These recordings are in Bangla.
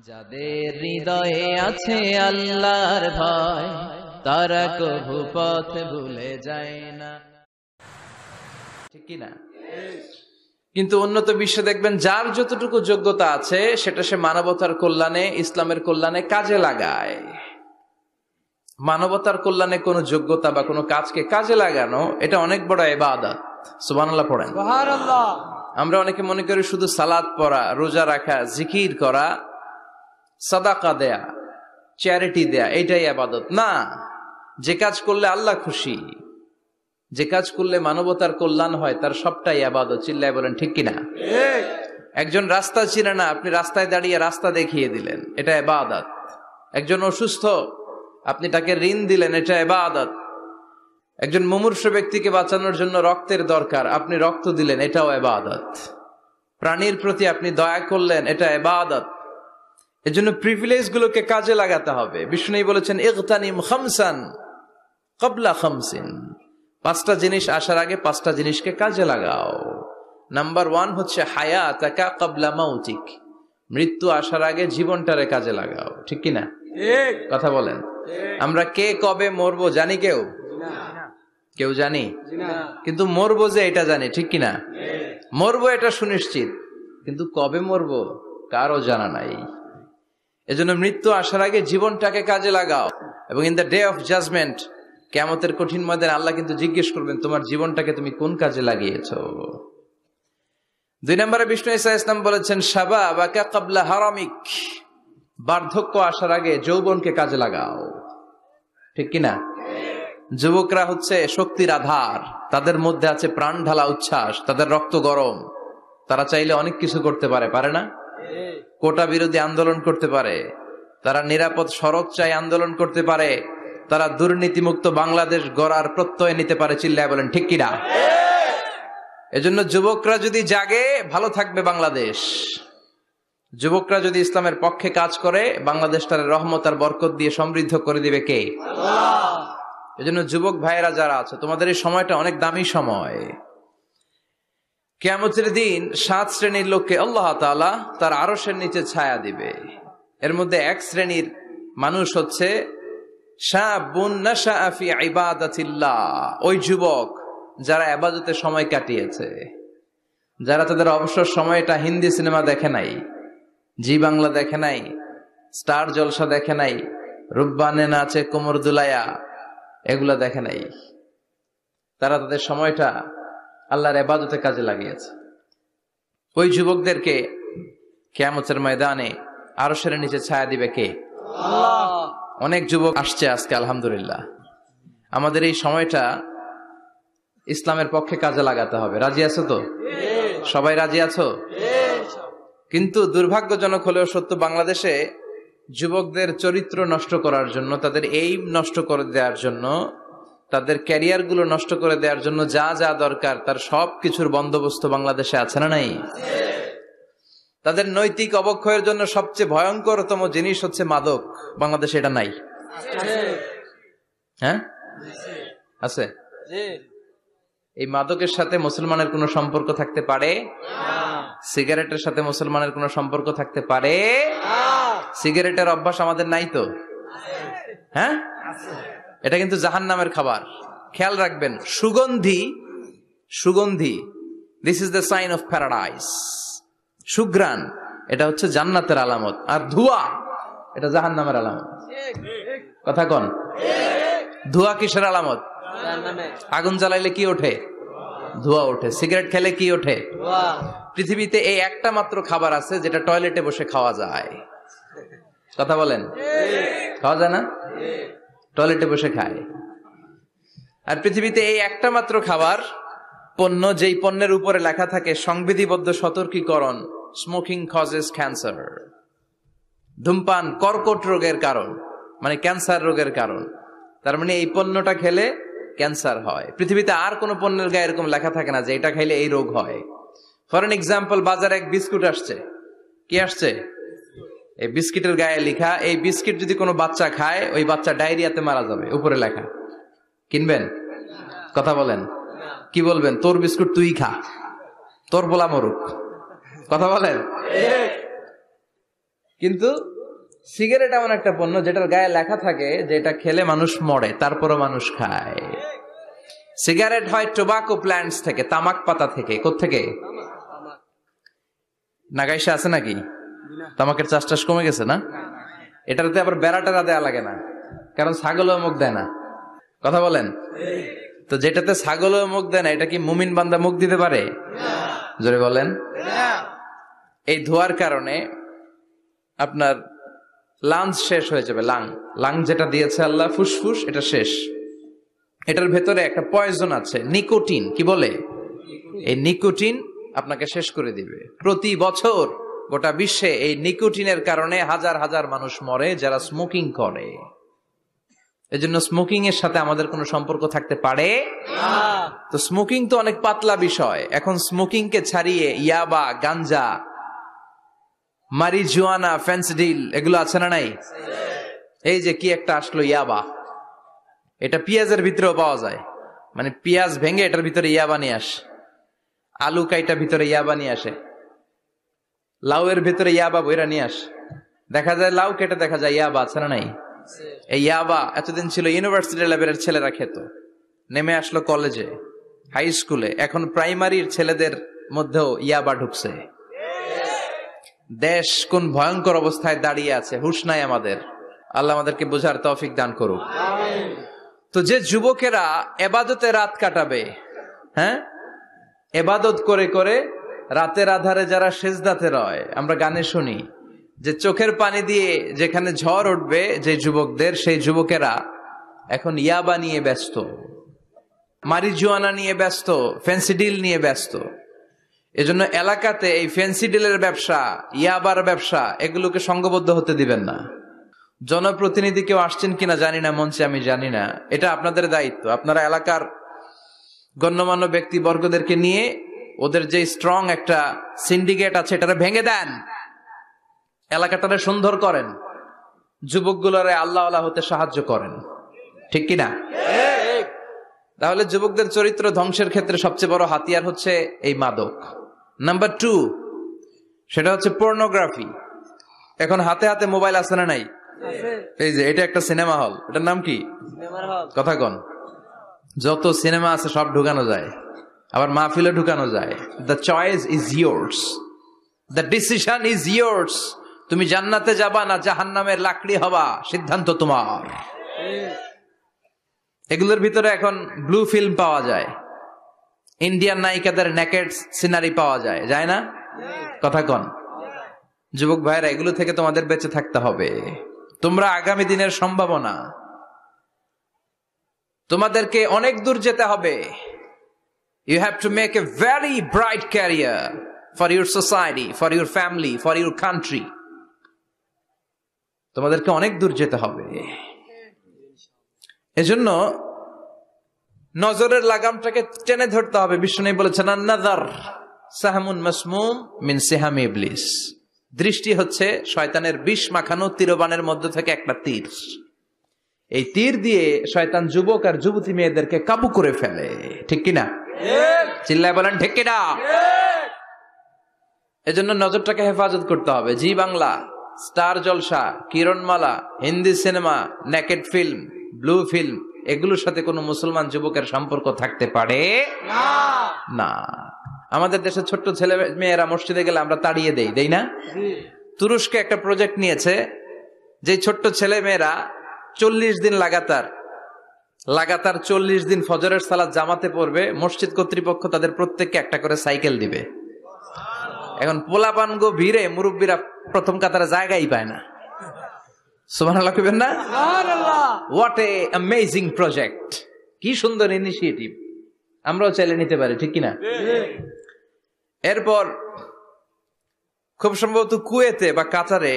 যাদের হৃদয়ে আছে আল্লাহর ভয় তারা কভু পথ ভুলে যায় না, ঠিক কি না? কিন্তু উন্নত বিশ্বে দেখবেন যার যতটুকু যোগ্যতা আছে সেটা সে মানবতার কল্যাণে, ইসলামের কল্যাণে কাজে লাগায়। মানবতার কল্যাণে কোনো যোগ্যতা বা কোনো কাজকে কাজে লাগানো এটা অনেক বড় ইবাদত। সুবহানাল্লাহ পড়েন। সুবহানাল্লাহ। আমরা অনেকে মনে করি শুধু সালাত পড়া, রোজা রাখা, জিকির করা, সাদাকা দেয়া, চ্যারিটি দেয়া এটাই ইবাদত না। যে কাজ করলে আল্লাহ খুশি, যে কাজ করলে মানবতার কল্যাণ হয় তার সবটাই ইবাদত। চিল্লায় বলেন ঠিক কিনা? একজন রাস্তা চিনে না, আপনি রাস্তায় দাঁড়িয়ে রাস্তা দেখিয়ে দিলেন, এটা ইবাদত। একজন অসুস্থ, আপনি তাকে ঋণ দিলেন, এটা ইবাদত। একজন মুমূর্ষু ব্যক্তিকে বাঁচানোর জন্য রক্তের দরকার, আপনি রক্ত দিলেন, এটাও ইবাদত। প্রাণীর প্রতি আপনি দয়া করলেন, এটা ইবাদত। এজন্য প্রিভিলেজ গুলোকে কাজে লাগাতে হবে। বিষ্ণু বলেছেন ইগতানিম খামসান ক্বাবলা খামসিন, পাঁচটা জিনিস আসার আগে পাঁচটা জিনিসকে কাজে লাগাও। নাম্বার 1 হচ্ছে হায়াতাকা ক্বাবলা মাউতিক, মৃত্যু আসার আগে জীবনটারে কাজে লাগাও। ঠিক কি না? ঠিক কথা বলেন। আমরা কে কবে মরবো জানি? কেউ জানি? কিন্তু মরবো যে এটা জানি, ঠিক কিনা? মরবো এটা সুনিশ্চিত, কিন্তু কবে মরবো কারো জানা নাই। এজন্য মৃত্যু আসার আগে জীবনটাকে কাজে লাগাও। এবং in the day of judgement, কিয়ামতের কঠিন ময়দানে আল্লাহ কিন্তু জিজ্ঞেস করবেন তোমার জীবনটাকে তুমি কোন কাজে লাগিয়েছো। 2 নম্বরে বিষ্ণু ঈসা ইসলাম বলেছেন শাবাবাকা ক্বাবলা হারামিক, বার্ধক্য আসার আগে যৌবনকে কাজে লাগাও। ঠিক কিনা? যুবকরা হচ্ছে শক্তির আধার, তাদের মধ্যে আছে প্রাণ ঢালা উচ্ছ্বাস, তাদের রক্ত গরম, তারা চাইলে অনেক কিছু করতে পারে, পারে না? কোটা বিরোধী আন্দোলন করতে পারে, তারা নিরাপদ সড়ক চাই আন্দোলন করতে পারে, তারা দুর্নীতিমুক্ত বাংলাদেশ গড়ার প্রত্যয় নিতে পারে। চিল্লায় বলেন ঠিক কিনা? এজন্য যুবকরা যদি জাগে ভালো থাকবে বাংলাদেশ। যুবকরা যদি ইসলামের পক্ষে কাজ করে বাংলাদেশটার রহমত আর বরকত দিয়ে সমৃদ্ধ করে দিবে কে? আল্লাহ। এজন্য যুবক ভাইয়েরা যারা আছে, তোমাদের এই সময়টা অনেক দামি সময়। কিয়ামতের দিন 7 শ্রেণীর লোককে আল্লাহ তাআলা তার আরশের নিচে ছায়া দিবে। এর মধ্যে 1 শ্রেণীর মানুষ হচ্ছে শাবুন নাশাআ ফি ইবাদাতিল্লাহ, ওই যুবক যারা ইবাদতে সময় কাটিয়েছে, যারা তাদের অবসর সময়টা হিন্দি সিনেমা দেখে নাই, জি বাংলা দেখে নাই, স্টার জলসা দেখে নাই, রুব্বানে নাচে কোমর দুলায়া এগুলা দেখে নাই। তারা তাদের সময়টা আল্লাহর ইবাদতে কাজে লাগিয়েছে। ওই যুবকদেরকে কিয়ামতের ময়দানে আরশের নিচে ছায়া দিবে কে? আল্লাহ। অনেক যুবক আসছে আজকে আলহামদুলিল্লাহ। আমাদের এই সময়টা ইসলামের পক্ষে কাজে লাগাতে হবে। রাজি আছো তো? সবাই রাজি আছো? কিন্তু দুর্ভাগ্যজনক হলেও সত্য, বাংলাদেশে যুবকদের চরিত্র নষ্ট করার জন্য, তাদের এইম নষ্ট করে দেওয়ার জন্য, তাদের ক্যারিয়ার গুলো নষ্ট করে দেওয়ার জন্য যা যা দরকার তার সব কিছুর বন্দোবস্ত বাংলাদেশে আছে না নাই? তাদের নৈতিক অবক্ষয়ের জন্য সবচেয়ে ভয়ঙ্করতম জিনিস হচ্ছে মাদক। বাংলাদেশে এটা নাই? হ্যাঁ আছে। এই মাদকের সাথে মুসলমানের কোনো সম্পর্ক থাকতে পারে? সিগারেটের সাথে মুসলমানের কোনো সম্পর্ক থাকতে পারে? সিগারেটের অভ্যাস আমাদের নাই তো? হ্যাঁ, এটা কিন্তু জাহান্নামের খাবার। খেয়াল রাখবেন, সুগন্ধি, সুগন্ধি, this is the sign of paradise. সুঘ্রাণ, এটা হচ্ছে জান্নাতের আলামত। আর ধোঁয়া, এটা জাহান্নামের আলামত। কথা কন? ধোঁয়া কিসের আলামত? আগুন জ্বালাইলে কি ওঠে? ধোঁয়া ওঠে। সিগারেট খেলে কি ওঠে? পৃথিবীতে এই একটা মাত্র খাবার আছে যেটা টয়লেটে বসে খাওয়া যায়। কথা বলেন, খাওয়া যায় না? টয়লেটে বসে খায়। আর পৃথিবীতে এই একটা মাত্র খাবার, পণ্য, যেই পণ্যের উপরে লেখা থাকে সংবিধিবদ্ধ সতর্কীকরণ, স্মোকিং কজেস ক্যান্সার, ধূমপান কর্কট রোগের কারণ, মানে ক্যান্সার রোগের কারণ। তার মানে এই পণ্যটা খেলে ক্যান্সার হয়। পৃথিবীতে আর কোন পণ্যের গায়ে এরকম লেখা থাকে না যে এটা খাইলে এই রোগ হয়। ফর এন এক্সাম্পল, বাজারে এক বিস্কুট আসছে। কি আসছে? এই বিস্কিটের গায়ে লেখা, এই বিস্কিট যদি কোনো বাচ্চা খায় ওই বাচ্চা ডায়রিয়াতে মারা যাবে, উপরে লেখা। কিনবেন? কথা বলেন। কি বলবেন? তোর বিস্কুট তুই খা, তোর বলা মরুক। কথা বলেন। কিন্তু সিগারেট এমন একটা পণ্য যেটার গায়ে লেখা থাকে যে এটা খেলে মানুষ মরে, তারপরও মানুষ খায়। সিগারেট হয় টোবাকো প্ল্যান্টস থেকে, তামাক পাতা থেকে। কোত্থেকে? নাগাইশে আছে নাকি? তামাকের চাষ টাস কমে গেছে না? এটাতে আবার বেড়া টেরা দেয়া লাগে না, কারণ ছাগলও মুখ দেয় না। কথা বলেন তো, যেটাতে ছাগলও মুখ দেয় না, এটা কি মুমিন বান্দা মুখ দিতে পারে? জোরে বলেন। এই ধোয়ার কারণে আপনার লাংস শেষ হয়ে যাবে। লাং যেটা দিয়েছে আল্লাহ, ফুসফুস, এটা শেষ। এটার ভেতরে একটা পয়জন আছে, নিকোটিন। কি বলে? এই নিকোটিন আপনাকে শেষ করে দিবে। প্রতি বছর গোটা বিশ্বে এই নিকোটিনের কারণে হাজার হাজার মানুষ মরে যারা স্মোকিং করে। এজন্য স্মোকিং এর সাথে আমাদের কোনো সম্পর্ক থাকতে পারে না। তো স্মোকিং তো অনেক পাতলা বিষয়। এখন স্মোকিং কে ছাড়িয়ে ইয়াবা, গাঞ্জা, মারিজুয়ানা, ফেন্সিডিল, এগুলো আছে না নাই? এই যে কি একটা আসলো ইয়াবা, এটা পেঁয়াজের ভিতরেও পাওয়া যায়। মানে পেঁয়াজ ভেঙে এটার ভিতরে ইয়াবা নিয়ে আসে, আলু কাইটা ভিতরে ইয়াবা নিয়ে আসে, লাউয়ের ভিতরে ইয়াবা বইরা নিয়ে আসে। দেখা যায় লাউ কেটে দেখা যায় ইয়াবা, আছে না নাই? এই ইয়াবা এতদিন ছিল ইউনিভার্সিটি লেভেলের ছেলেরা খেত, নেমে আসলো কলেজে, হাই স্কুলে, এখন প্রাইমারির ছেলেদের মধ্যেও ইয়াবা ঢুকছে। দেশ কোন ভয়ঙ্কর অবস্থায় দাঁড়িয়ে আছে, হুঁশ নাই আমাদের। আল্লাহ আমাদেরকে বোঝার তৌফিক দান করুক। তো যে যুবকেরা এবাদতে রাত কাটাবে, হ্যাঁ, এবাদত করে করে রাতের আধারে যারা সেজদাতে রয়, আমরা গানে শুনি যে চোখের পানি দিয়ে যেখানে ঝড় উঠবে যে যুবকদের, সেই যুবকেরা এখন ইয়াবা নিয়ে ব্যস্ত, মারিজুয়ানা নিয়ে ব্যস্ত, ফেন্সিডিল নিয়ে ব্যস্ত। এজন্য এলাকাতে এই ফেন্সিডিলের ব্যবসা, ইয়াবার ব্যবসা, এগুলোকে সংঘবদ্ধ হতে দিবেন না। জনপ্রতিনিধি কেউ আসছেন কিনা জানি না মঞ্চে, আমি জানি না, এটা আপনাদের দায়িত্ব। আপনারা এলাকার গণ্যমান্য ব্যক্তিবর্গদেরকে নিয়ে ওদের যে স্ট্রং একটা সিন্ডিকেট আছে এটারে ভেঙে দেন, এলাকাটারে সুন্দর করেন, যুবকগুলোরে আল্লাহওয়ালা হতে সাহায্য করেন, ঠিক কিনা? তাহলে যুবকদের চরিত্র ধ্বংসের ক্ষেত্রে সবচেয়ে বড় হাতিয়ার হচ্ছে এই মাদক। নাম্বার 2, সেটা হচ্ছে পর্নোগ্রাফি। এখন হাতে হাতে মোবাইল আছে না নাই? এই যে এটা একটা সিনেমা হল, এটার নাম কি? কথা কন। যত সিনেমা আছে সব ঢুকানো যায়, আবার মাহফিলে ঢুকানো যায়। The choice is yours, the decision is yours. তুমি জান্নাতে যাবা না জাহান্নামের লাকড়ি হবা, সিদ্ধান্ত তোমার। এগুলোর ভিতরে এখন ব্লু ফিল্ম পাওয়া যায়, ইন্ডিয়ান নায়িকাদের নেকেড সিনারি পাওয়া যায়, যায় না? কথা কন। যুবক ভাইরা, এগুলো থেকে তোমাদের বেঁচে থাকতে হবে। তোমরা আগামী দিনের সম্ভাবনা, তোমাদেরকে অনেক দূর যেতে হবে। You have to make a very bright career for your society, for your family, for your country. তোমাদেরকে অনেক দূর যেতে হবে। এজন্য নজরের লাগামটাকে টেনে ধরতে হবে। বিষ্ণু বলেছেন, আন-নাযার সাহমুন মাসমুম মিন সিহামি ইবলিস। দৃষ্টি হচ্ছে শয়তানের বিষ মাখানো তীরবানের মধ্যে থেকে একটা তীর। এই তীর দিয়ে শয়তান যুবক আর যুবতী মেয়েদেরকে কাবু করে ফেলে, ঠিক কিনা? চিল্লায় বলেন ঠিক কিনা? এজন্য নজরটাকে হেফাজত করতে হবে। Zee Bangla, star Jalsha, Kiranmala, Hindi cinema, naked film, blue film, এগুলোর সাথে কোনো মুসলমান যুবকের সম্পর্ক থাকতে পারে না। আমাদের দেশে ছোট্ট ছেলে মেয়েরা মসজিদে গেলে আমরা তাড়িয়ে দেই না? তুরস্কে একটা প্রজেক্ট নিয়েছে, যে ছোট্ট ছেলে মেয়েরা 40 দিন লাগাতার 40 দিন ফজরের সালাত জামাতে পড়বে। মসজিদ কর্তৃপক্ষ তাদের প্রত্যেককে একটা করে সাইকেল দিবে। এখন পোলাপানগো ভিড়ে মুরব্বীরা প্রথম কাতারে জায়গাই পায় না। সুবহানাল্লাহ কইবেন না? হোয়াট এ অ্যামেজিং প্রজেক্ট, কি সুন্দর ইনিশিয়েটিভ, আমরাও চাইলে নিতে পারি, ঠিক কিনা? এরপর খুব সম্ভবত কুয়েতে বা কাতারে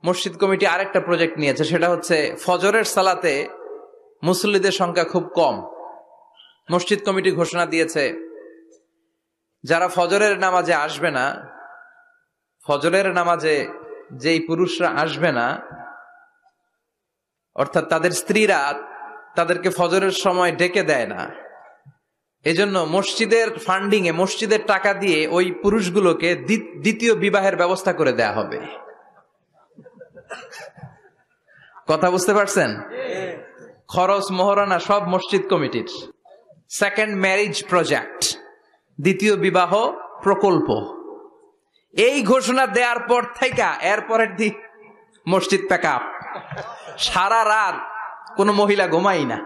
মসজিদ কমিটি আরেকটা প্রজেক্ট নিয়েছে, সেটা হচ্ছে ফজরের সালাতে মুসল্লিদের সংখ্যা খুব কম। মসজিদ কমিটি ঘোষণা দিয়েছে, যারা ফজরের নামাজে আসবে না, ফজরের নামাজে যেই পুরুষরা আসবে না, অর্থাৎ তাদের স্ত্রীরা তাদেরকে ফজরের সময় ডেকে দেয় না, এজন্য মসজিদের ফান্ডিং এ, মসজিদের টাকা দিয়ে ওই পুরুষগুলোকে দ্বিতীয় বিবাহের ব্যবস্থা করে দেয়া হবে। কথা বুঝতে পারছেন? খরচ মোহরানা সব মসজিদ কমিটির। সেকেন্ড ম্যারেজ প্রজেক্ট, দ্বিতীয় বিবাহ প্রকল্প। এই ঘোষণা দেওয়ার পর থেকে এরপরের দিন মসজিদ প্যাক আপ। সারা রাত কোন মহিলা ঘুমাই না।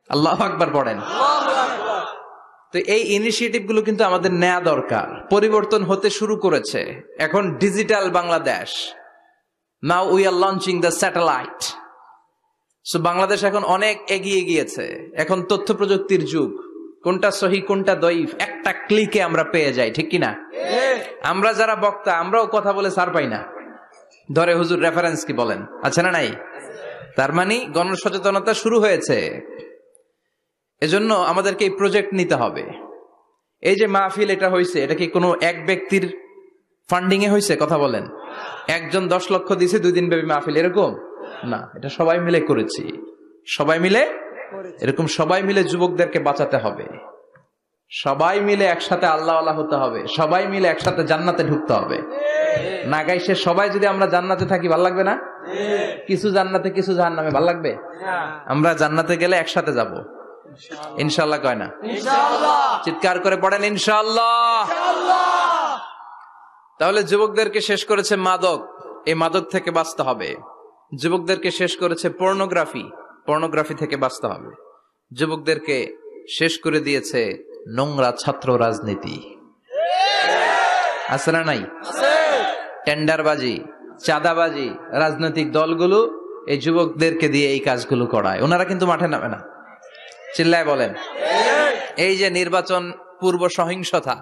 আল্লাহু আকবার পড়েন। তো এই ইনিশিয়েটিভ গুলো কিন্তু আমাদের নেওয়া দরকার। পরিবর্তন হতে শুরু করেছে। এখন digital Bangladesh. Now we are launching the satellite. So Bangladesh এখন অনেক এগিয়ে গিয়েছে। এখন তথ্য প্রযুক্তির যুগ। কোনটা সহি কোনটা দঈফ একটা ক্লিকে আমরা পেয়ে যাই, ঠিক কিনা? আমরা যারা বক্তা আমরাও কথা বলে ছাড় পাই না। ধরে হুজুর রেফারেন্স কি বলেন, আছে না নাই? তার মানে গণসচেতনতা শুরু হয়েছে। এজন্য আমাদেরকে এই প্রজেক্ট নিতে হবে। এই যে মাহফিল এটা হয়েছে, এটা কি কোনো এক ব্যক্তির ফান্ডিং এ হয়েছে? কথা বলেন। একজন 10 লক্ষ দিয়েছে 2 দিন ব্যাপী মাহফিল, এরকম না। এটা সবাই মিলে করেছি। সবাই মিলে এরকম সবাই মিলে যুবকদেরকে বাঁচাতে হবে। সবাই মিলে একসাথে আল্লাহওয়ালা হতে হবে। সবাই মিলে একসাথে জান্নাতে ঢুকতে হবে। না গাইছে সবাই যদি আমরা জান্নাতে থাকি ভালো লাগবে না? কিছু জান্নাতে কিছু জাহান্নামে ভালো লাগবে? আমরা জান্নাতে গেলে একসাথে যাব ইনশাআল্লাহ। কয় না ইনশাআল্লাহ? চিৎকার করে পড়েন ইনশাআল্লাহ। তাহলে যুবকদেরকে শেষ করেছে মাদক, এই মাদক থেকে বাঁচতে হবে। যুবকদেরকে শেষ করেছে পর্নোগ্রাফি, পর্নোগ্রাফি থেকে বাঁচতে হবে। যুবকদেরকে শেষ করে দিয়েছে নোংরা ছাত্র রাজনীতি, আছে না নাই? টেন্ডারবাজি, চাঁদাবাজি, রাজনৈতিক দলগুলো এই যুবকদেরকে দিয়ে এই কাজগুলো করায়। ওনারা কিন্তু মাঠে নামে না। চিল্লায় বলেন। এই যে নির্বাচন পূর্ব সহিংসতা,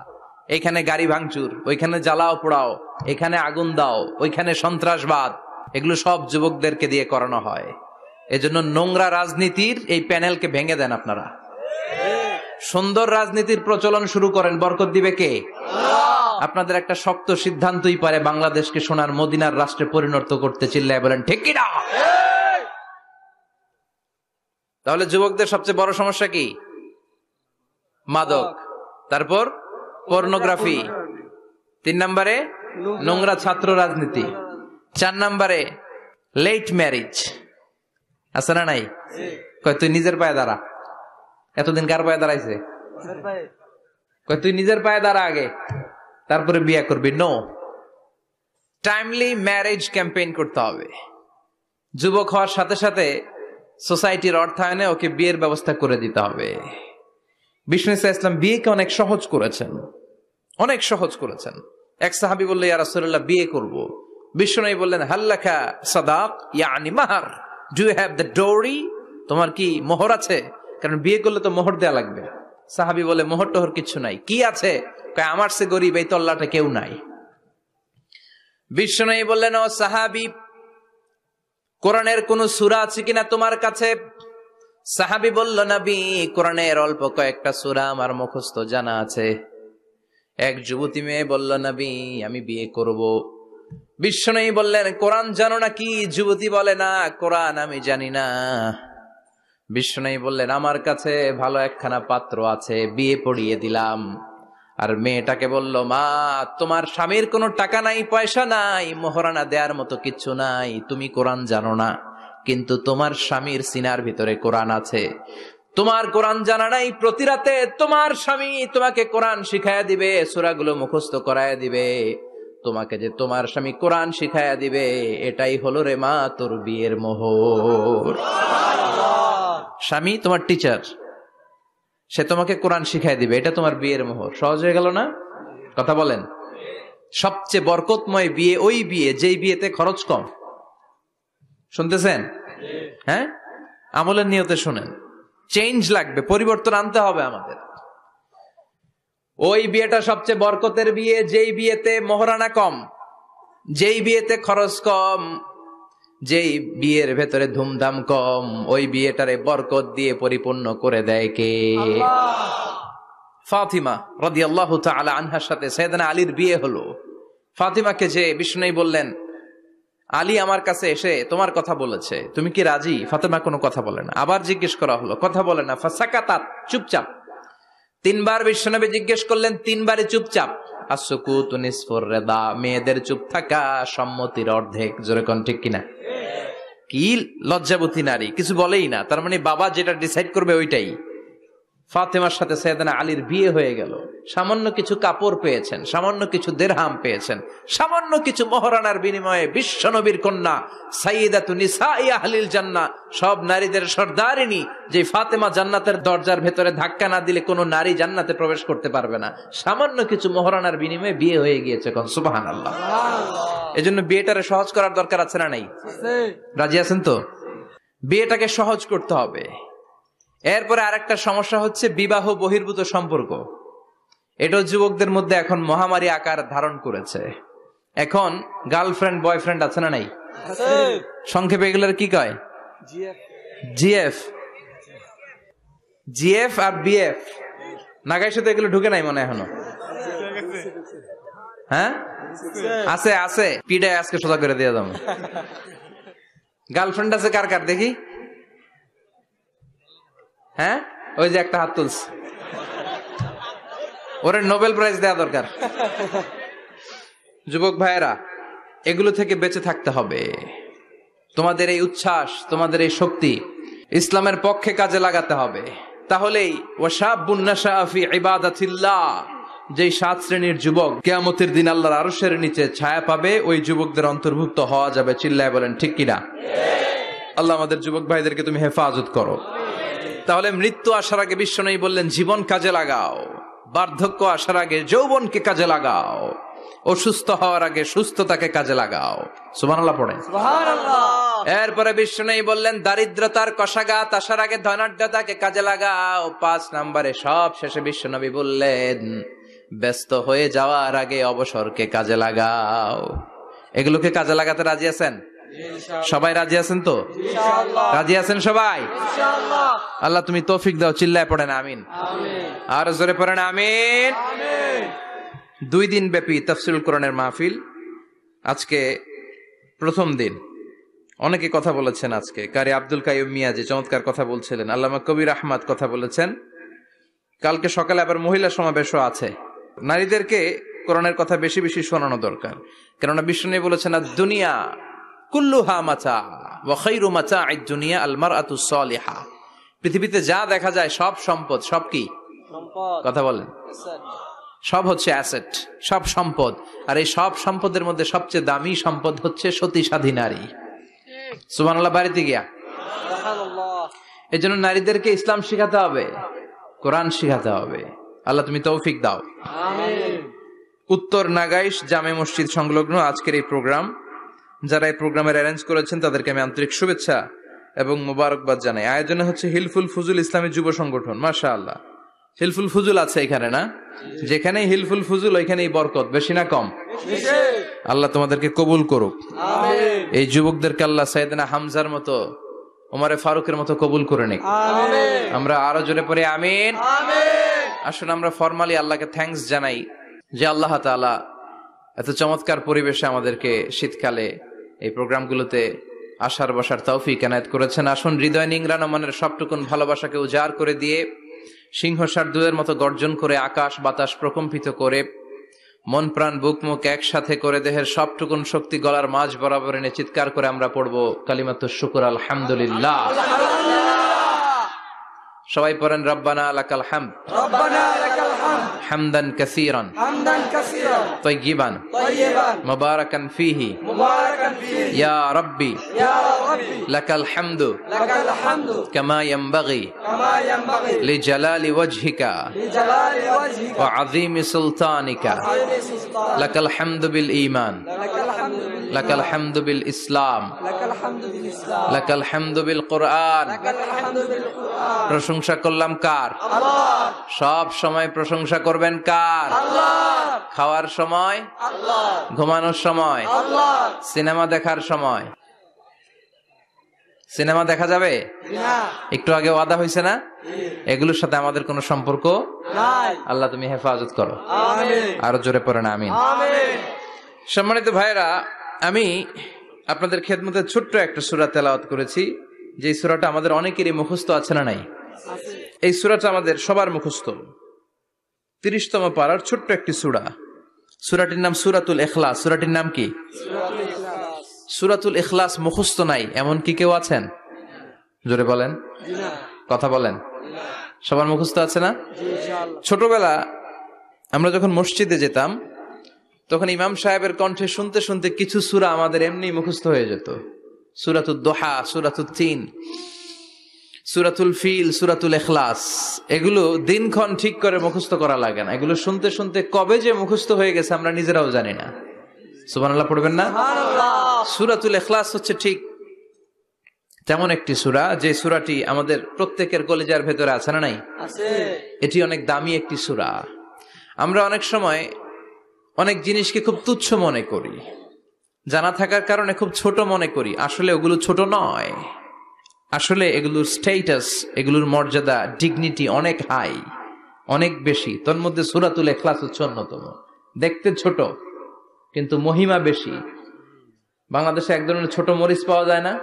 এখানে গাড়ি ভাঙচুর, ওইখানে জ্বালাও পোড়াও, এখানে আগুন দাও, ওইখানে সন্ত্রাসবাদ, এগুলো সব যুবকদেরকে দিয়ে করানো হয়। এজন্য নোংরা রাজনীতির এই প্যানেলকে ভেঙে দেন আপনারা। সুন্দর রাজনীতির প্রচলন শুরু করেন। বরকত দিবে কে? আপনাদের একটা শক্ত সিদ্ধান্তই পারে বাংলাদেশকে সোনার মদিনার রাষ্ট্রে পরিণত করতে। চিল্লায় বলেন ঠিক কি না? তাহলে যুবকদের সবচেয়ে বড় সমস্যা কি? মাদক, তারপর পর্নোগ্রাফি, 3 নম্বরে নোংরা ছাত্র রাজনীতি, 4 নম্বরে লেট ম্যারেজ, আছে না নাই? কয় তুই নিজের পায়ে দাঁড়া। এতদিন কার পায়ে দাঁড়াইছে? কয় তুই নিজের পায়ে দাঁড়া আগে, তারপরে বিয়ে করবি। নো, টাইমলি ম্যারেজ ক্যাম্পেইন করতে হবে। যুবক হওয়ার সাথে সাথে সোসাইটির অর্থায়নে ওকে বিয়ের ব্যবস্থা করে দিতে হবে। বিষ্ণু ইসলাম বিয়েকে অনেক সহজ করেছেন, অনেক সহজ করেছেন। এক সাহাবী বলল, ইয়া রাসূলুল্লাহ বিয়ে করব। বিষ্ণু বললেন, হাল্লাকা সাদাক ইয়ানি মাহর, ডু ইউ হ্যাভ দ্য ডোরি? তোমার কি মোহর আছে? কারণ বিয়ে করলে তো মোহর দেয়া লাগবে। সাহাবী বলে, মোহর টোহর কিছু নাই। কি আছে? কয় আমার সে গরিব এই তল্লাটে কেউ নাই। বিষ্ণু বললেন, ও সাহাবী, কোরআনের কোন সূরা আছে কিনা তোমার কাছে? সাহাবী বলল, নবী কোরআনের অল্প কয়েকটা সূরা আমার মুখস্থ জানা আছে। এক যুবতী মেয়ে বলল, নবী আমি বিয়ে করব। বিষ্ণু বললেন, কোরআন জানো না কি? যুবতী বলে, না কোরআন আমি জানি না। বিষ্ণু বললেন, আমার কাছে ভালো একখানা পাত্র আছে, বিয়ে পড়িয়ে দিলাম। আর মেয়েটাকে বলল, মা তোমার স্বামীর কোনো টাকা নাই, পয়সা নাই, মোহরানা দেওয়ার মতো কিচ্ছু নাই, তুমি কোরআন জানো না, কিন্তু তোমার স্বামীর সিনার ভিতরে কোরআন আছে। তোমার কোরআন জানা নাই, প্রতি রাতে তোমার স্বামী তোমাকে কোরআন শিখায়া দিবে, সূরাগুলো মুখস্থ করায়া দিবে। তোমাকে যে তোমার স্বামী কোরআন শিখায়া দিবে, এটাই হলো রে মা তোর বিয়ের মোহর। স্বামী তোমার টিচার, সে তোমাকে কোরআন শিখাই দিবে, এটা তোমার বিয়ের মোহর। সহজ হয়ে গেল না? কথা বলেন। সবচেয়ে বরকতময় বিয়ে ওই বিয়ে যেই বিয়েতে খরচ কম। শুনতেছেন? হ্যাঁ, আমলের নিয়তে শুনেন। চেঞ্জ লাগবে, পরিবর্তন আনতে হবে আমাদের। ওই বিয়েটা সবচেয়ে বরকতের বিয়ে যেই বিয়েতে মোহরানা কম, যেই বিয়েতে খরচ কম, যেই বিয়ের ভেতরে ধুমধাম কম। ওই বিয়েটারে বরকত দিয়ে পরিপূর্ণ করে দেয় কে? ফাতিমা রাদিয়াল্লাহু তাআলা আনহার সাথে সাইয়েদনা আলীর বিয়ে হলো। ফাতিমাকে যে বিষ্ণু বললেন, আলী আমার কাছে এসে তোমার কথা বলেছে, তুমি কি রাজি? ফাতিমা কোনো কথা বলে না। আবার জিজ্ঞেস করা হলো, কথা বলে না। ফাসাকাতাত, চুপচাপ। 3 বার বিশ্বনবী জিজ্ঞেস করলেন, 3 বারই চুপচাপ। আসুকুতু নিসফুর রিদা, মেয়েদের চুপ থাকা সম্মতির অর্ধেক। জোরে কোন ঠিক কিনা? কি লজ্জাবতী নারী, কিছু বলেই না, তার মানে বাবা যেটা ডিসাইড করবে ওইটাই। ফাতেমার সাথে সাইয়েদনা আলীর বিয়ে হয়ে গেল, সামান্য কিছু কাপড় পেয়েছেন, সামান্য কিছু দিরহাম পেয়েছেন, সামান্য কিছু মহরানার বিনিময়ে বিশ্বনবীর কন্যা সাইয়্যিদাতু নিসাই আহলিল জান্নাহ, সব নারীদের সর্দারিনী, যে ফাতেমা জান্নাতের দরজার ভেতরে ধাক্কা না দিলে কোনো নারী জান্নাতে প্রবেশ করতে পারবে না, সামান্য কিছু মহরানার বিনিময়ে বিয়ে হয়ে গিয়েছে। কোন সুবহানাল্লাহ। এজন্য বিয়েটারে সহজ করার দরকার আছে না নাই? রাজি আছেন তো? বিয়েটাকে সহজ করতে হবে। এরপরে আরেকটা সমস্যা হচ্ছে বিবাহ বহির্ভূত সম্পর্ক। এটাও যুবকদের মধ্যে এখন মহামারী আকার ধারণ করেছে। এখন গার্লফ্রেন্ড বয়ফ্রেন্ড আছে না নাই? সংক্ষেপে এগুলোর কি কয়? জিএফ, জিএফ আর বিএফ। নাগাইশে তো এগুলো ঢুকে নাই মনে এখনো? হ্যাঁ আছে, আছে। পিডায় আজকে সোজা করে দিয়ে দাম। গার্লফ্রেন্ড আছে কার কার দেখি? হ্যাঁ, ওই যে একটা হাত তুলছে, ওরে নোবেল প্রাইজ দেওয়া দরকার। যুবক ভাইয়েরা, এগুলো থেকে বেঁচে থাকতে হবে। তোমাদের এই উচ্ছ্বাস, তোমাদের এই শক্তি ইসলামের পক্ষে কাজে লাগাতে হবে। তাহলেই ওয়াশাবুন নাশা ফি ইবাদাতিল্লাহ, যেই 7 শ্রেণীর যুবক কিয়ামতের দিন আল্লাহর আরশের নিচে ছায়া পাবে, ওই যুবকদের অন্তর্ভুক্ত হওয়া যাবে। চিল্লায় বলেন ঠিক কিনা? আল্লাহ আমাদের যুবক ভাইদেরকে তুমি হেফাজত করো। তাহলে মৃত্যু আসার আগে বিশ্বনবী বললেন জীবন কাজে লাগাও, বার্ধক্য আসার আগে যৌবনকে কাজে লাগাও, অসুস্থ হওয়ার আগে সুস্থতাকে কাজে লাগাও। সুবহানাল্লাহ পড়েন। এরপরে বিশ্বনবী বললেন দারিদ্রতার কষাঘাত আসার আগে ধনাঢ্যতাকে কাজে লাগাও। 5 নম্বরে সব শেষে বিশ্বনবী বললেন ব্যস্ত হয়ে যাওয়ার আগে অবসরকে কাজে লাগাও। এগুলোকে কাজে লাগাতে রাজি আছেন? সবাই রাজি আছেন তো? রাজি আছেন সবাই? আল্লাহ তুমি তৌফিক দাও। চিল্লায় পড়েন আমিন। আর জোরে পড়েন আমিন। 2 দিন ব্যাপী তাফসীরুল কোরআনের মাহফিল। আজকে প্রথম দিন। অনেকে কথা বলেছেন আজকে। কারি আব্দুল কাইয়ুম মিয়া যে চমৎকার কথা বলছিলেন, আল্লামা কবির আহমদ কথা বলেছেন। কালকে সকালে আবার মহিলা সমাবেশও আছে। নারীদেরকে কোরআনের কথা বেশি বেশি শোনানো দরকার, কেননা বিষ্ণু বলেছেন দুনিয়া কুল্লুহা মাতা ওয়া খায়রু মাতা'আদ দুনিয়া আল মারআতু সালিহা। পৃথিবীতে যা দেখা যায় সব সম্পদ। সব কি সম্পদ? কথা বলেন। সব হচ্ছে অ্যাসেট, সব সম্পদ। আর এই সব সম্পদের মধ্যে সবচেয়ে দামি সম্পদ হচ্ছে সতী সাধী নারী। সুবহানাল্লাহ। বাড়িতে গিয়া এই জন্য নারীদেরকে ইসলাম শিখাতে হবে, কোরআন শিখাতে হবে। আল্লাহ তুমি তৌফিক দাও। আমিন। উত্তর নাগাইশ জামে মসজিদ সংলগ্ন আজকের এই প্রোগ্রাম, যারা এই প্রোগ্রামের অ্যারেঞ্জ করেছেন তাদেরকে আমি আন্তরিক শুভেচ্ছা এবং মোবারকবাদ জানাই। আয়োজনে হচ্ছে হিলফুল ফুজুল ইসলামী যুব সংগঠন। মাশাআল্লাহ, হিলফুল ফুজুল আছে এখানে না? যেখানে হিলফুল ফুজুল ওইখানেই বরকত। বেশি না কম? আল্লাহ তোমাদেরকে কবুল করুক। আমিন। এই যুবকদেরকে আল্লাহ সাইয়েদনা হামজার মতো, ওমরে ফারুকের মতো কবুল করে নিক। আমিন। আমরা আরো জোরে পড়ে আমিন। আমিন। আসুন আমরা ফরমালি আল্লাহকে থ্যাঙ্কস জানাই যে আল্লাহ তাআলা এত চমৎকার পরিবেশে আমাদেরকে শীতকালে এই প্রোগ্রামগুলোতে আসার বসার তৌফিক এনায়েত করেছেন। আসুন হৃদয় নিংড়ানো মনের সবটুকুন ভালোবাসাকে উজাড় করে দিয়ে, সিংহ শার্দুলের মতো গর্জন করে, আকাশ বাতাস প্রকম্পিত করে, মন প্রাণ বুক মুখ একসাথে করে, দেহের সবটুকুন শক্তি গলার মাঝ বরাবর এনে চিৎকার করে আমরা পড়বো কালিমাতুশ শুকর আলহামদুলিল্লাহ। সবাই পড়েন রব্বানা লাকাল হামদ, রব্বানা লাকাল হামদ, হামদান কাসীরান, হামদান কাসীরান, তাইয়িবান, তাইয়িবান, মুবারাকান ফীহি, মুবারাকান ফীহি, ইয়া রাব্বি, ইয়া রাব্বি, লাকাল হামদু, লাকাল হামদু, কামা ইয়ানবাগি, কামা ইয়ানবাগি, লিজালালি ওয়াজহিকা, লিজালালি ওয়াজহিকা, ওয়া আযীমি সুলতানিকা, লাকাল হামদু বিল ঈমান, লাকাল হামদু, লাকাল হামদু বিল ইসলাম, লাকাল হামদু বিল ইসলাম, লাকাল হামদু বিল কুরআন, লাকাল হামদু বিল কুরআন। প্রশংসা করলাম কার? আল্লাহ। সব সময় প্রশংসা করবেন কার? আল্লাহ। খাওয়ার সময় আল্লাহ, ঘুমানোর সময় আল্লাহ, সিনেমা দেখার সময়। সিনেমা দেখা যাবে না? একটু আগে ওয়াদা হয়েছে না? এগুলোর সাথে আমাদের কোনো সম্পর্ক নাই। আল্লাহ তুমি হেফাজত করো। আমিন। আরো জোরে পড়েন আমিন। আমিন। সম্মানিত ভাইরা, আমি আপনাদের খেদমতে ছোট্ট একটা সূরা তেলাওয়াত করেছি, যে সূরাটা আমাদের অনেকেরই মুখস্থ আছে না নাই? এই সূরাটা আমাদের সবার মুখস্থ। 30তম পারার ছোট্ট একটি সূরা। সূরাটির নাম সূরাতুল ইখলাস। সূরাটির নাম কি? সূরাতুল ইখলাস মুখস্থ নাই এমন কি কেউ আছেন? জোরে বলেন, কথা বলেন। সবার মুখস্থ আছে না? ছোটবেলা আমরা যখন মসজিদে যেতাম তখন ইমাম সাহেবের কণ্ঠে শুনতে শুনতে কিছু সূরা আমাদের এমনি মুখস্থ হয়ে যেত। সূরাতুদ দোহা, সূরাতুত তিন, সূরাতুল ফিল, সূরাতুল ইখলাস, এগুলো দিনক্ষণ ঠিক করে মুখস্থ করা লাগে না। এগুলো শুনতে শুনতে কবে যে মুখস্থ হয়ে গেছে আমরা নিজেরাও জানি না। সুবহানাল্লাহ পড়বেন না? সূরাতুল ইখলাস হচ্ছে ঠিক তেমন একটি সূরা যে সূরাটি আমাদের প্রত্যেকের কলিজার ভেতরে আছে না নাই? এটি অনেক দামি একটি সূরা। আমরা অনেক সময় অনেক জিনিসকে খুব তুচ্ছ মনে করি, জানা থাকার কারণে খুব ছোট মনে করি। আসলে ওগুলো ছোট নয়, আসলে এগুলোর স্ট্যাটাস, এগুলোর মর্যাদা, ডিগনিটি অনেক হাই, অনেক বেশি। তোর মধ্যে সূরাতুল ইখলাস হচ্ছে অন্যতম। দেখতে ছোট কিন্তু মহিমা বেশি। বাংলাদেশে এক ধরনের ছোট মরিচ পাওয়া যায় না?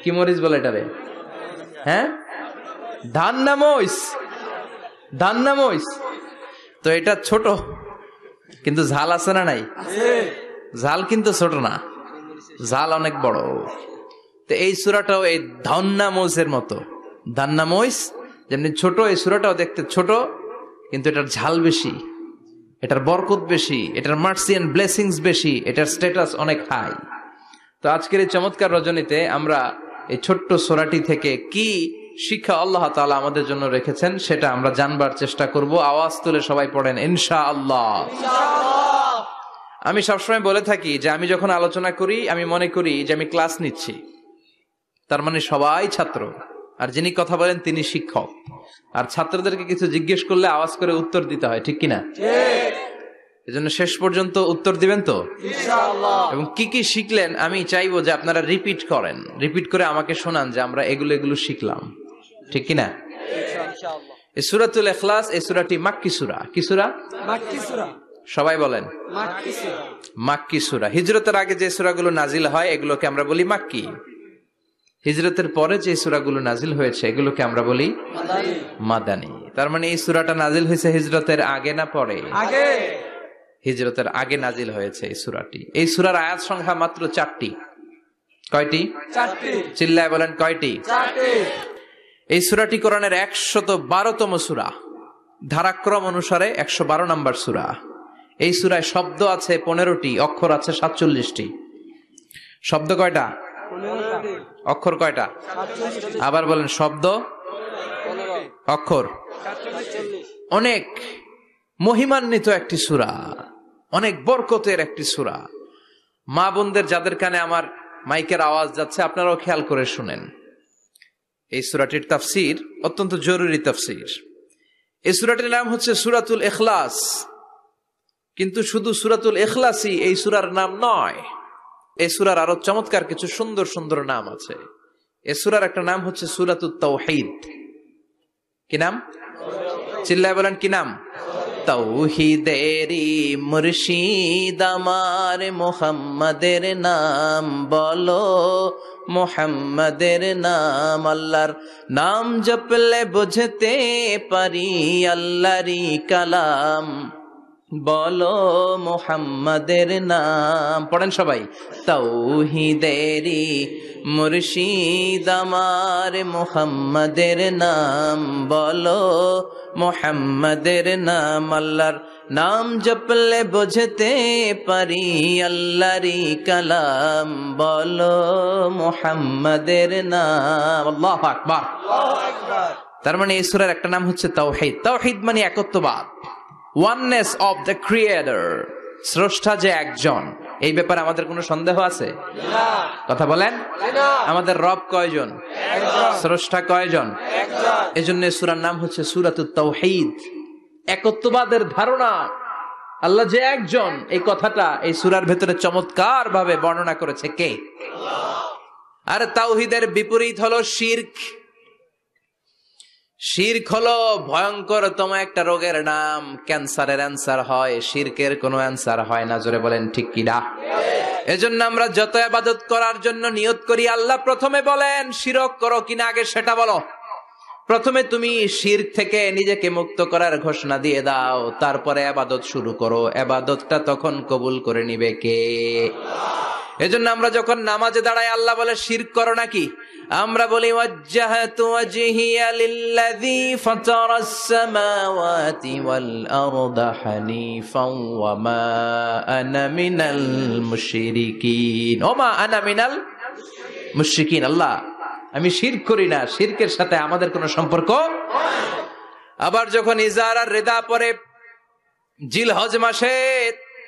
কি মরিচ বলে এটারে? হ্যাঁ, ধান্না মরিচ, ধান্না মরিচ। তো এটা ছোট কিন্তু ঝাল আছে না নাই? ঝাল কিন্তু ছোট না, ঝাল অনেক বড়। তো এই সূরাটাও এই ধান্না মরিচের মতো। ধান্না মরিচ যেমনি ছোট, এই সূরাটাও দেখতে ছোট কিন্তু এটার ঝাল বেশি, এটার বরকত বেশি, এটার মার্সি এন্ড ব্লেসিংস বেশি, এটার স্ট্যাটাস অনেক হাই। তো আজকের এই চমৎকার রজনীতে আমরা এই ছোট্ট সূরাটি থেকে কি শিক্ষা আল্লাহ তাআলা আমাদের জন্য রেখেছেন সেটা আমরা জানবার চেষ্টা করব। আওয়াজ তুলে সবাই পড়েন ইনশাআল্লাহ। আমি সবসময় বলে থাকি যে আমি যখন আলোচনা করি আমি মনে করি যে আমি ক্লাস নিচ্ছি, তার মানে সবাই ছাত্র, আর যিনি কথা বলেন তিনি শিক্ষক। আর ছাত্রদেরকে কিছু জিজ্ঞেস করলে আওয়াজ করে উত্তর দিতে হয়, ঠিক কিনা? এজন্য শেষ পর্যন্ত উত্তর দিবেন তো ইনশাআল্লাহ। এবং কি কি শিখলেন আমি চাইবো যে আপনারা রিপিট করেন, রিপিট করে আমাকে শোনান যে আমরা এগুলো শিখলাম, ঠিক কিনা? ইনশাআল্লাহ। এই সূরাতুল ইখলাস, এই সূরাটি মাক্কি সূরা। কি সূরা? মাক্কি সূরা। সবাই বলেন মাক্কি সূরা। মাক্কি সূরা। হিজরতের আগে যে সূরাগুলো নাজিল হয় এগুলোকে আমরা বলি মাক্কি। হিজরতের পরে যে সূরাগুলো নাজিল হয়েছে এগুলোকে আমরা বলি মাদানী। তার মানে এই সূরাটা নাজিল হয়েছে হিজরতের আগে না পরে? আগে। হিজরতের আগে নাজিল হয়েছে এই সূরাটি। এই সূরার আয়াত সংখ্যা মাত্র 4টি। কয়টি? 4টি। চিল্লায় বলেন কয়টি? 4টি। এই সূরাটি কোরআনের 112তম সূরা, ধারাক্রম অনুসারে 112 নম্বর সূরা। এই সূরায় শব্দ আছে 15টি, অক্ষর আছে 47টি। শব্দ কয়টা? 15টি। অক্ষর কয়টা? 47টি। আবার বলেন শব্দ 15, অক্ষর 47। অনেক মহিমান্বিত একটি সূরা, অনেক বরকতের একটি সূরা। মা বোনদের যাদের কানে আমার মাইকের আওয়াজ যাচ্ছে আপনারাও খেয়াল করে শুনেন। এই সূরাটির তাফসীর অত্যন্ত জরুরি তাফসীর। এই সূরাটির নাম হচ্ছে সূরাতুল ইখলাস। কিন্তু শুধু সূরাতুল ইখলাসই এই সূরার নাম নয়, এই সূরার আরো চমৎকার কিছু সুন্দর সুন্দর নাম আছে। এই সূরার একটা নাম হচ্ছে সূরাতুত তাওহীদ। কি নাম? চিল্লায় বলেন কি নাম? তাওহীদেরি মুর্শিদ আমার মুহাম্মাদের নাম বলো, মুহাম্মাদের নাম। আল্লাহর নাম জপলে বুঝতে পারি আল্লাহরই কালাম, বলো মুহাম্মাদের নাম। পড়েন সবাই। তাওহীদেরি মুর্শিদ আমার মুহাম্মাদের নাম বলো, মুহাম্মাদের নাম। আল্লাহর নাম জপলে বুঝতে পারি আল্লাহরই কালাম, বলো মুহাম্মাদের নাম। আল্লাহু আকবার। তার মানে এই সূরার একটা নাম হচ্ছে তাওহীদ। তাওহীদ মানে একত্ববাদ, ওয়াননেস অফ দ্য ক্রিয়েটর। স্রষ্টা যে একজন, এই ব্যাপারে আমাদের কোনো সন্দেহ আছে? না। কথা বলেন। আমাদের রব কয়জন? একজন। স্রষ্টা কয়জন? একজন। এজন্য সূরার নাম হচ্ছে সূরাতুত তাওহীদ। একত্ববাদের ধারণা, আল্লাহ যে একজন, এই কথাটা এই সূরার ভেতরে চমৎকার ভাবে বর্ণনা করেছে কে? আল্লাহ। আর তাওহীদের বিপরীত হলো শিরক। শিরক হলো ভয়ঙ্করতম একটা রোগের নাম। ক্যান্সারের অ্যান্সার হয়, শিরকের কোনো অ্যান্সার হয় না। জোরে বলেন ঠিক কি না? এজন্য আমরা যত ইবাদত করার জন্য নিয়ত করি, আল্লাহ প্রথমে বলেন শিরক করো কিনা আগে সেটা বলো। প্রথমে তুমি শিরক থেকে নিজেকে মুক্ত করার ঘোষণা দিয়ে দাও, তারপরে ইবাদত শুরু করো। ইবাদতটা তখন কবুল করে নিবে কে? এজন্য আমরা যখন নামাজে দাঁড়াই আল্লাহ বলে শিরক করো নাকি? আমরা বলি ওয়াজ্জাহাতু ওয়াজহিয়া লিল্লাযী ফাতারাস সামাওয়াতি ওয়াল আরদা হানিফাও ওয়া মা আনা মিনাল মুশরিকিন। ওমা আনা মিনাল মুশরিকিন। আল্লাহ, আমি শিরক করি না, শিরকের সাথে আমাদের কোনো সম্পর্ক। আবার যখন ইজার আর রিদা পরে জিলহজ মাসে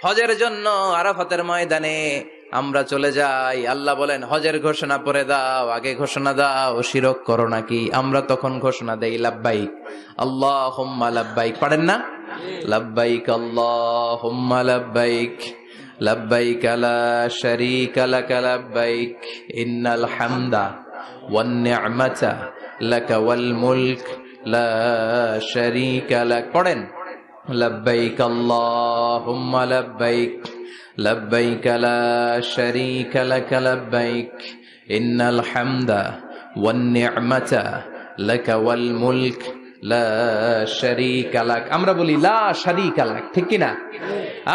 হজের জন্য আরাফাতের ময়দানে আমরা চলে যাই, আল্লাহ বলেন হজের ঘোষণা পরে দাও, আগে ঘোষণা দাও শিরক করো নাকি? আমরা তখন ঘোষণা দেই লাব্বাইক আল্লাহুম্মা লাব্বাইক। পারেন না? লাব্বাইক আল্লাহুম্মা লাব্বাইক লাব্বাইক লা শারীকা লাক লাব্বাইক ইন্নাল হামদা ওয়ান নি'মাতা লাকা ওয়াল মুলক লা শারীকা লাক। পড়েন লাব্বাইক আল্লাহুম্মা লাব্বাইক লাব্বাইক লা শারীকা লাক লাব্বাইক ইন্নাল হামদা ওয়ান নি'মাতা লাকা ওয়াল মুলক লা শারীকা লাক। আমরা বলি লা শারীকা লাক, ঠিক কি না?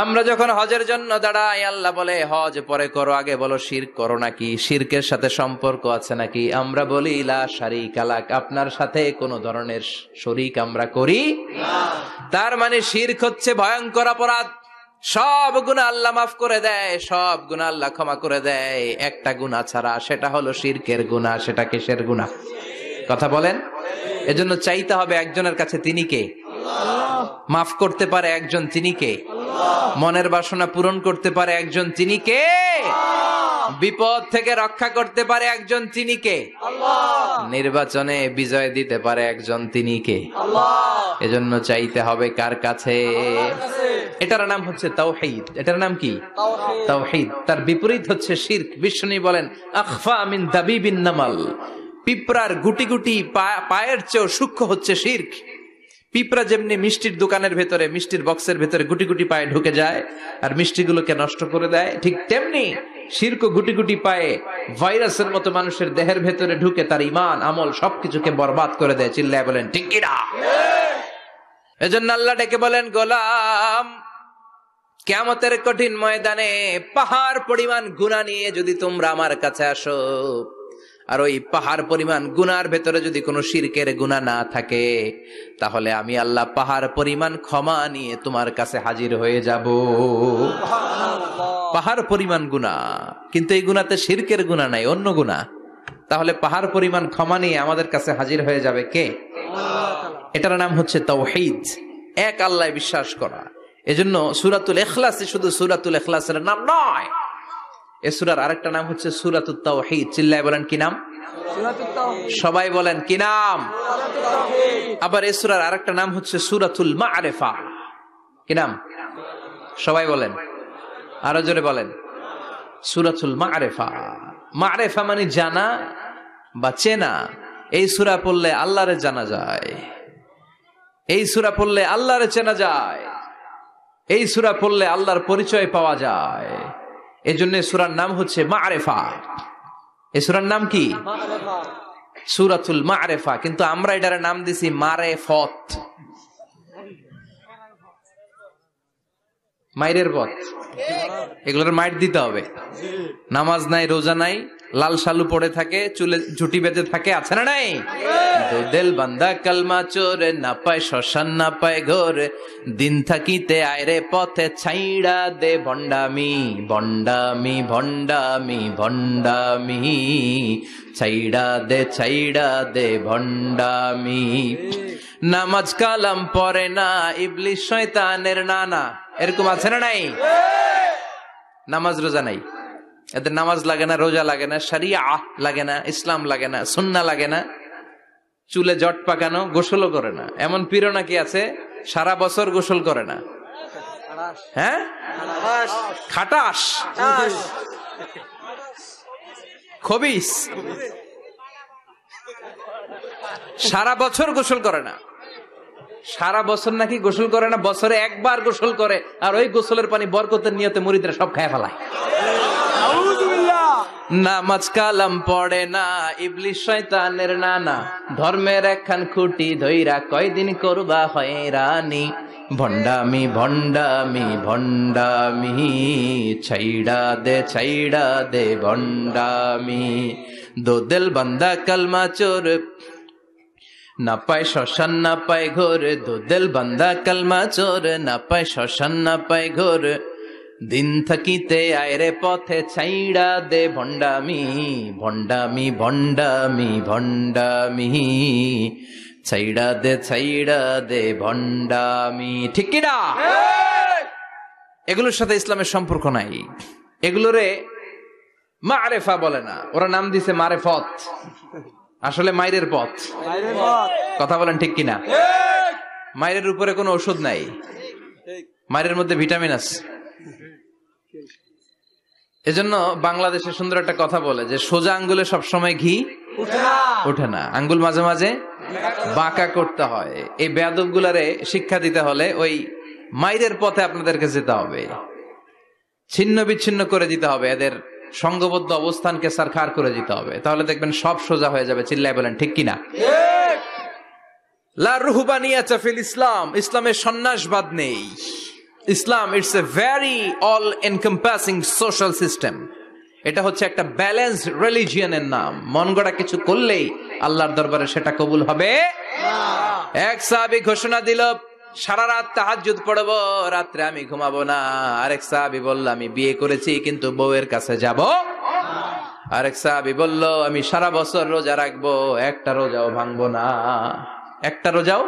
আমরা যখন হজের জন্য দাঁড়াই আল্লাহ বলে হজ পরে করো, আগে বলো শিরক করো নাকি? শিরকের সাথে সম্পর্ক আছে নাকি? আমরা বলি লা শারীকা লাক, আপনার সাথে কোনো ধরনের শরীক আমরা করি না। তার মানে শিরক হচ্ছে ভয়ঙ্কর অপরাধ। সব গুনাহ আল্লাহ মাফ করে দেয়, সব গুনাহ আল্লাহ ক্ষমা করে দেয়, একটা গুনাহ ছাড়া, সেটা হলো শিরকের গুনাহ। সেটা কিসের গুনাহ? কথা বলেন। এজন্য চাইতে হবে একজনের কাছে, তিনি কে? মাফ করতে পারে একজন, তিনি কে? মনের বাসনা পূরণ করতে পারে একজন, তিনি কে? বিপদ থেকে রক্ষা করতে পারে একজন, তিনি কে? নির্বাচনে বিজয় দিতে পারে একজন, তিনি কে? এজন্য চাইতে হবে কার কাছে? এটার নাম হচ্ছে তাওহীদ। এটার নাম কি? তাওহীদ। তার বিপরীত হচ্ছে শিরক। বিষ্ণু বলেন আখফা মিন দাবিবিন নামাল, পিঁপড়ার গুটি গুটি পায়ের চেয়েও সূক্ষ্ম হচ্ছে শিরক। পিঁপড়া যেমনি মিষ্টির দোকানের ভেতরে, মিষ্টির বক্সের ভেতরে গুটি গুটি পায়ে ঢুকে যায় আর মিষ্টিগুলোকে নষ্ট করে দেয়, ঠিক তেমনি শিরক গুটি গুটি পায়ে ভাইরাসের মতো মানুষের দেহের ভেতরে ঢুকে তার ঈমান আমল সবকিছুকে বরবাদ করে দেয়। চিল্লায় বলেন ঠিক কি না? এজন্য আল্লাহ ডেকে বলেন গোলাম, কিয়ামতের কঠিন ময়দানে পাহাড় পরিমাণ গুনাহ নিয়ে যদি তোমরা আমার কাছে আসো, আর ওই পাহাড় পরিমাণ গুনার ভেতরে যদি কোনো শিরকের গুনাহ না থাকে, তাহলে আমি আল্লাহ পাহাড় পরিমাণ ক্ষমা নিয়ে তোমার কাছে হাজির হয়ে যাব। পাহাড় পরিমাণ গুনাহ, কিন্তু এই গুনাতে শিরকের গুনাহ নাই, অন্য গুনাহ। তাহলে পাহাড় পরিমাণ ক্ষমা নিয়ে আমাদের কাছে হাজির হয়ে যাবে কে? এটার নাম হচ্ছে তাওহীদ, এক আল্লাহ বিশ্বাস করা। এজন্য সূরাতুল ইখলাস শুধু সূরাতুল ইখলাসের নাম নয়, এই সূরার আরেকটা নাম হচ্ছে সূরাতুত তাওহীদ। চিল্লায় বলেন কি নাম? সবাই বলেন কি নাম? আবার এই সূরার আরেকটা নাম হচ্ছে সূরাতুল মা'রিফা। কি নাম? সবাই বলেন, আরো জোরে বলেন। সূরাতুল মা'রিফা। মা'রিফা মানে জানা বা চেনা। এই সূরা পড়লে আল্লাহরে জানা যায়, এই সূরা পড়লে আল্লাহরে চেনা যায়, এই সূরা পড়লে আল্লাহর পরিচয় পাওয়া যায়। এজন্য সূরার নাম হচ্ছে মা'রিফা। এই সূরার নাম কি? সূরাতুল মা'রিফা। কিন্তু আমরা এটার নাম দিছি মারেফত, মাইরের পথ। এগুলোর মাইর দিতে হবে। নামাজ নাই, রোজা নাই, লাল শালু পড়ে থাকে, চুলে ঝুটি বেঁধে থাকে, আছে না নাই? দিল বান্দা কালমা চোরে, না পায় শ্মশান না পায় ঘর, দিন থাকিতে আয়রে পথে ছাইড়া দে ভণ্ডামি ভণ্ডামি ভণ্ডামি ভণ্ডামি, ছাইড়া দে ভণ্ডামি। নামাজ কালাম পড়ে না, ইবলিস শয়তানের নানা, এরকম আছে না নাই? নামাজ রোজা নাই, এদের নামাজ লাগে না, রোজা লাগে না, শরিয়া লাগে না, ইসলাম লাগে না, সুন্নাহ লাগে না, চুলে জট পাকানো, গোসলও করে না। এমন পীর নাকি আছে সারা বছর গোসল করে না। হ্যাঁ, খাটাস, খবিস, সারা বছর গোসল করে না। সারা বছর নাকি গোসল করে না, বছরে একবার গোসল করে, আর ওই গোসলের পানি বরকতের নিয়তে মুরিদরা সব খায় ফেলায়। নামাজ কালাম পড়ে না, ইবলিশ শয়তানের নানা, ধর্মের একখান খুঁটি ধইরা কয়দিন করবা হয়রানি। ভণ্ডামি ভণ্ডামি ভণ্ডামি, ছাইড়া দে ভণ্ডামি। দো দিল বান্দা কালমা চোর, না পায় শ্মশান না পায় ঘোর। দো দিল বান্দা কালমা চোর, না পায় শ্মশান না পায় ঘোর। দিন থাকিতে আয়রে পথে, ছাইড়া দে ভণ্ডামি ভণ্ডামি ভণ্ডামি ভণ্ডামি, ছাইড়া দে ভণ্ডামি। ঠিক কিনা? এগুলোর সাথে ইসলামের সম্পর্ক নাই। এগুলোরে মারেফা বলে না, ওরা নাম দিছে মারেফত, আসলে মাইরের পথ। কথা বলেন ঠিক কিনা? মাইরের উপরে কোনো ওষুধ নাই, মাইরের মধ্যে ভিটামিন আছে। এজন্য বাংলাদেশে সুন্দর একটা কথা বলে যে সোজা আঙ্গুলে সবসময় ঘি ওঠে না, আঙ্গুল মাঝে মাঝে বাঁকা করতে হয়। এই বেয়াদব গুলারে শিক্ষা দিতে হলে ওই মাইরের পথে আপনাদেরকে যেতে হবে, ছিন্ন বিচ্ছিন্ন করে দিতে হবে, এদের সংঘবদ্ধ অবস্থানকে সারখার করে দিতে হবে, তাহলে দেখবেন সব সোজা হয়ে যাবে। চিল্লায় বলেন ঠিক কিনা? লা রুহবানিয়াতা ফিল ইসলাম, ইসলামে সন্ন্যাসবাদ নেই। Islam it's a very all encompassing social system. এটা হচ্ছে একটা ব্যালেন্সড রিলিজিয়নের নাম। মন গড়া কিছু করলেই আল্লাহর দরবারে সেটা কবুল হবে না। এক সাহাবী ঘোষণা দিল, সারা রাত তাহাজ্জুদ পড়ব, রাত্রে আমি ঘুমাবো না। আরেক সাহাবী বলল, আমি বিয়ে করেছি কিন্তু বউয়ের কাছে যাব। আরেক সাহাবী বলল, আমি সারা বছর রোজা রাখবো, একটা রোজাও ভাঙবো না, একটা রোজাও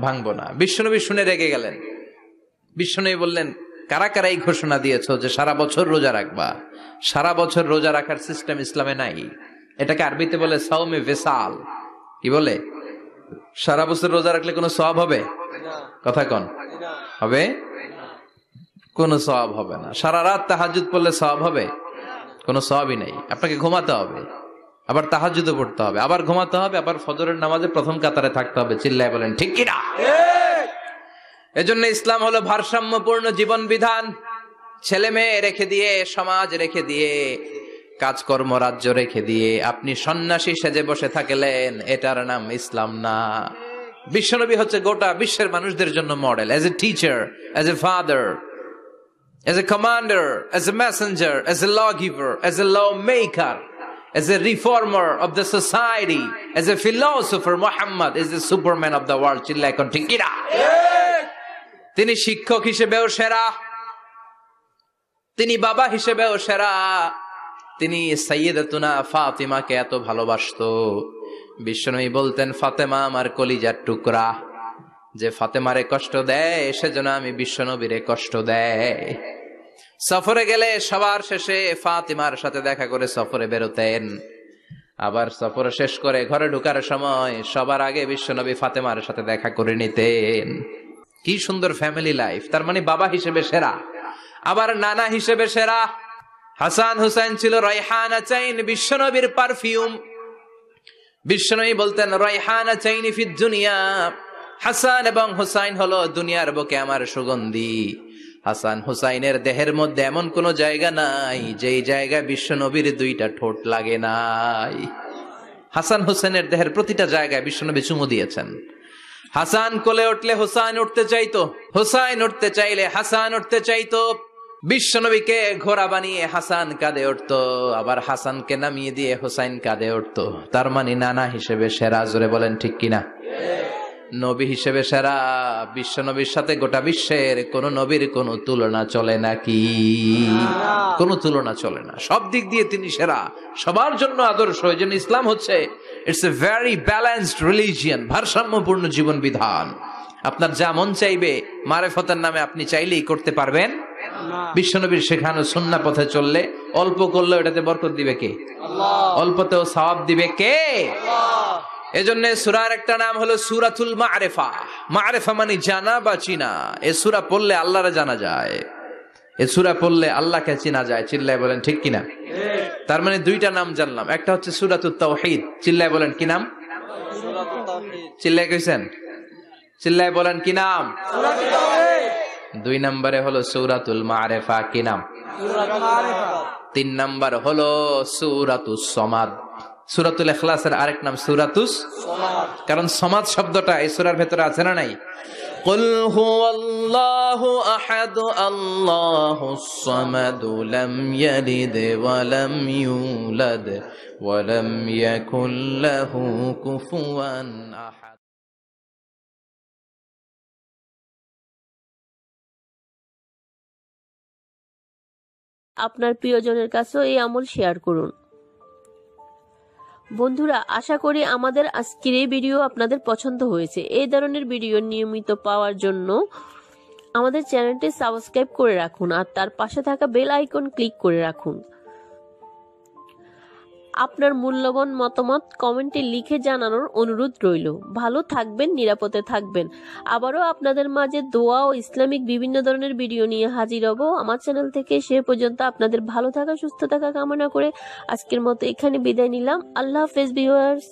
ভাঙবো না। বিশ্বনবী শুনে রেগে গেলেন। বিশ্বনবী বললেন, কারা কারা এই ঘোষণা দিয়েছো যে সারা বছর রোজা রাখবা? সারা বছর রোজা রাখার সিস্টেম ইসলামে নাই। এটাকে আরবিতে বলে সাওমে ভিসাল। কি বলে? সারা বছর রোজা রাখলে কোনো সওয়াব হবে? কথা কন, হবে? কোনো সওয়াব হবে না। সারা রাত তাহাজ্জুদ পড়লে সওয়াব হবে? কোনো সওয়াবই নেই। আপনাকে ঘুমাতে হবে, আবার তাহাজ্জুদও পড়তে হবে, আবার ঘুমাতে হবে, আবার ফজরের নামাজে প্রথম কাতারে থাকতে হবে। চিল্লায় বলেন ঠিক কিনা? এজন্য ইসলাম হলো ভারসাম্যপূর্ণ জীবন বিধান। ছেলে মেয়ে রেখে দিয়ে, সমাজ রেখে দিয়ে, কাজকর্ম রাজ্য রেখে দিয়ে আপনি সন্ন্যাসী সেজে বসে থাকলেন, এটার নাম ইসলাম না। বিশ্বনবী হচ্ছে গোটা বিশ্বের মানুষদের জন্য model, as a teacher, as a father, as a commander, as a messenger, as a law giver, as a law maker, as a reformer of the society, as a philosopher, Muhammad is the superman of the world. চিল্লায় কোন ঠিক কিনা? তিনি শিক্ষক হিসেবেও সেরা, তিনি বাবা হিসেবেও সেরা। তিনি সাইয়্যিদাতুনা ফাতিমাকে এত ভালোবাসতো, বিশ্বনবী বলতেন, ফাতেমা আমার কলিজার টুকরা, যে ফাতেমারে কষ্ট দেয় সেজন্য আমি বিশ্বনবীরে কষ্ট দেয়। সফরে গেলে সবার শেষে ফাতিমার সাথে দেখা করে সফরে বেরোতেন, আবার সফর শেষ করে ঘরে ঢোকার সময় সবার আগে বিশ্বনবী ফাতেমার সাথে দেখা করে নিতেন। কি সুন্দর ফ্যামিলি লাইফ। তার মানে বাবা হিসেবে সেরা, আবার নানা হিসেবে সেরা। হাসান হুসাইন ছিল রায়হানা চাইন, বিশ্বনবীর পারফিউম। বিশ্বনবী বলতেন, রায়হানা চাইনি ফিদ দুনিয়া, হাসান এবং হুসাইন হলো দুনিয়ার বুকে আমার সুগন্ধি। হাসান হুসাইনের দেহের মধ্যে এমন কোন জায়গা নাই যেই জায়গায় বিশ্বনবীর দুইটা ঠোঁট লাগে নাই। হাসান হুসাইনের দেহের প্রতিটা জায়গায় বিশ্বনবী চুমু দিয়েছেন। হাসান কোলে উঠলে হুসাইন উঠতে চাইতো, হুসাইন উঠতে চাইলে হাসান উঠতে চাইতো। বিশ্বনবীকে ঘোড়া বানিয়ে হাসান কাঁধে উঠতো, আবার হাসানকে নামিয়ে দিয়ে হুসাইন কাঁধে উঠতো। তার মানে নানা হিসেবে সেরা। জোরে বলেন ঠিক কিনা? নবী হিসেবে সেরা। বিশ্ব নবীর সাথে গোটা বিশ্বের কোন নবীর কোন তুলনা চলে নাকি? কোন তুলনা চলে না। সব দিক দিয়ে তিনি সেরা, সবার জন্য আদর্শ। এই জন্য ইসলাম হচ্ছে it's a very balanced religion, ভারসাম্যপূর্ণ জীবন বিধান। আপনার যা মন চাইবে মারেফতের নামে আপনি চাইলেই করতে পারবেন না। বিশ্বনবীর শেখানো সুন্নাহ পথে চললে অল্প করলে এটাতে বরকত দিবে কে? আল্লাহ। অল্পতেও সওয়াব দিবে কে? আল্লাহ। এজন্য সূরার একটা নাম হলো সূরাতুল মারিফা। মারিফা মানে জানা বা চিনা। এই সূরা পড়লে আল্লাহরে জানা যায়, এই সূরা পড়লে আল্লাহকে চিনা যায়। চিল্লায় বলেন ঠিক কিনা? তার মানে দুইটা নাম জানলাম। একটা হচ্ছে সূরাতুত তাওহীদ। চিল্লায় বলেন কি নাম? সূরাতুত তাওহীদ। চিল্লায় কইছেন? চিল্লায় বলেন কি নাম? সূরাতুত তাওহীদ। দুই নম্বরে হলো সূরাতুল মারিফা। কি নাম? 3 নাম্বার হলো সূরাতুস সমাদ। সূরাতুল ইখলাসের আরেক নাম সূরাতুস সমাদ, কারণ সমাদ শব্দটা এই সূরার ভেতরে আছে না নাই? কুল হুয়াল্লাহু আহাদ আল্লাহুস সামাদ লাম ইয়ালিদ ওয়া লাম ইউলাদ ওয়া লাম ইয়াকুল লাহু কুফুয়ান আহাদ। আপনার প্রিয়জনের কাছেও এই আমল শেয়ার করুন। বন্ধুরা, আশা করি আমাদের আজকের এই ভিডিও আপনাদের পছন্দ হয়েছে। এই ধরনের ভিডিও নিয়মিত পাওয়ার জন্য আমাদের চ্যানেলটি সাবস্ক্রাইব করে রাখুন আর তার পাশে থাকা বেল আইকন ক্লিক করে রাখুন। আপনার মূল্যবান মতামত কমেন্টে লিখে জানানোর অনুরোধ রইল। ভালো থাকবেন, নিরাপদে থাকবেন। আবারও আপনাদের মাঝে দোয়া ও ইসলামিক বিভিন্ন ধরনের ভিডিও নিয়ে হাজির হব আমার চ্যানেল থেকে। সে পর্যন্ত আপনাদের ভালো থাকা, সুস্থ থাকা কামনা করে আজকের মতো এখানে বিদায় নিলাম। আল্লাহ হাফেজ ভিউয়ার্স।